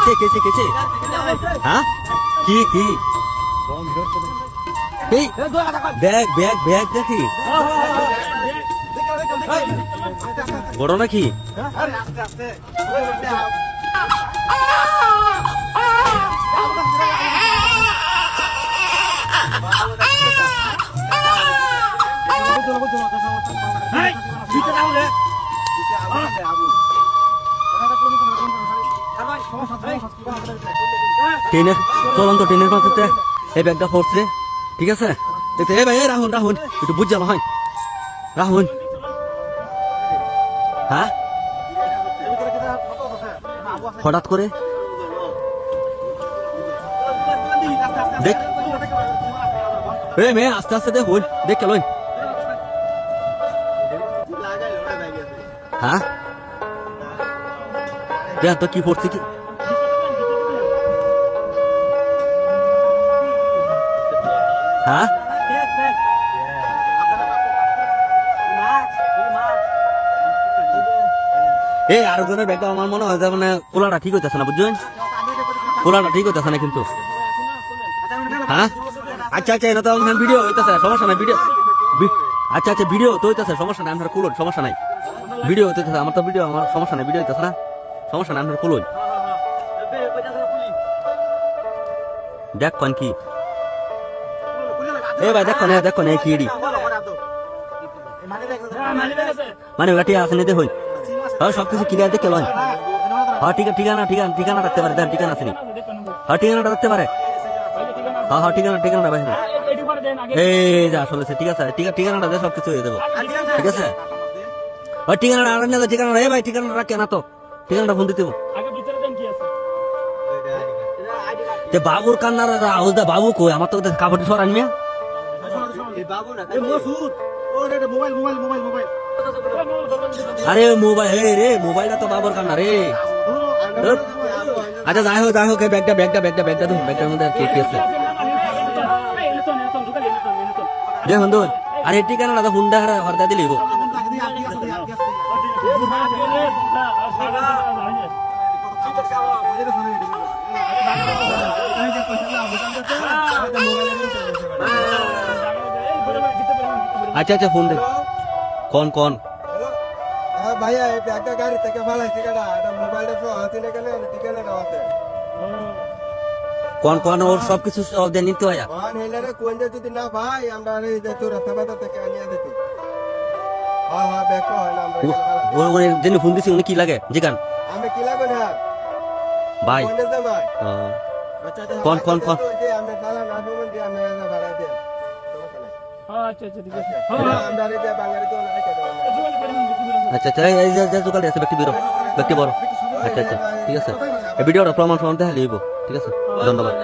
কেছে হ্যাঁ কি এই ব্যাগ দেখি বড় নাকি ট্রেনের চলন্ত ট্রেনের মাথাতে এই ব্যাগটা পড়ছে ঠিক আছে দেখতে এ ভাই রাহুল একটু বুঝ যাবো হয় রাহুল হ্যাঁ হঠাৎ করে দেখ মেয়ে আস্তে আস্তে দেখ হইল দেখ কেন হ্যাঁ দেখ তো কি পড়ছে কি হ্যাঁ এই আরো জনের ব্যাগটা আমার মনে হয় মানে খোলাটা ঠিক হইতেছে না বুঝছেন খোলাটা ঠিক হইতেছে না কিন্তু হ্যাঁ আচ্ছা এটা তো ভিডিও হইতেছে সমস্যা নাই ভিডিও আচ্ছা ভিডিও তো হইতেছে সমস্যা নাই আপনারা খুলুন সমস্যা নাই ভিডিও হইতেছে আমার তো ভিডিও আমার সমস্যা নাই ভিডিও হইতেছে না সমস্যা নাই আপনারা খুলুন দেখ কোন কি এ ভাই দেখো না কি মানে ওটা আছে নিতে হই সবকিছু ক্লিয়ার দেখে লয় হ্যাঁ ঠিকানা রাখতে পারে ঠিকানা আছে হ্যাঁ ঠিকানাটা রাখতে পারে হ্যাঁ ঠিকানাটা বাইরে এই যা চলেছে ঠিক আছে ঠিকানাটা দিয়ে সবকিছু হয়ে দেবো ঠিক আছে ওই ঠিকানাটা আর না ঠিকানা এ ভাই ঠিকানাটা রাখে না তো ঠিকানাটা ফোন দিতে বাবুর কান্নার আওয়াজ দা বাবু কই আমার তো কাপড় সর আনমিয়া আরে মোবাইল রে মোবাইলটা তো বাবুর কান্না রে আচ্ছা যাই হোক ব্যাগটা ধরুন ব্যাগটার মধ্যে আর কি আছে দেখুন তো আরে ঠিকানাটা তো হুন্ডা হরদা দিলি গো আচ্ছা ফোন দে কোন ভাইয়া এই ব্যাগটা গাড়ি থেকে ফালাইছি কাটা এটা মোবাইলটা সহ হাতিনে গেলে ঠিকানাটা আছে কোন ওর সবকিছু দিয়ে নিতে হয় কোন হেলারে কোন যদি না ভাই আমরা এই যে তোর রাস্তা বাজার থেকে আনিয়ে দিতে হ্যাঁ ব্যাগ তো হয় না আমরা ওই যিনি ফোন দিছি উনি কি লাগে জিগান আমি কি লাগবে না ভাই কোন দে ভাই কোন আমরা সালা না বলুন যে আমরা ভাড়া দেন আচ্ছা ঠিক আছে আমরা রে যে বাঙালি তো না কেটে আচ্ছা এই যে দোকানে আছে ব্যক্তি বড় আচ্ছা ঠিক আছে এই ভিডিওটা প্রমাণ সহ দেখে লিখব ঠিক আছে ধন্যবাদ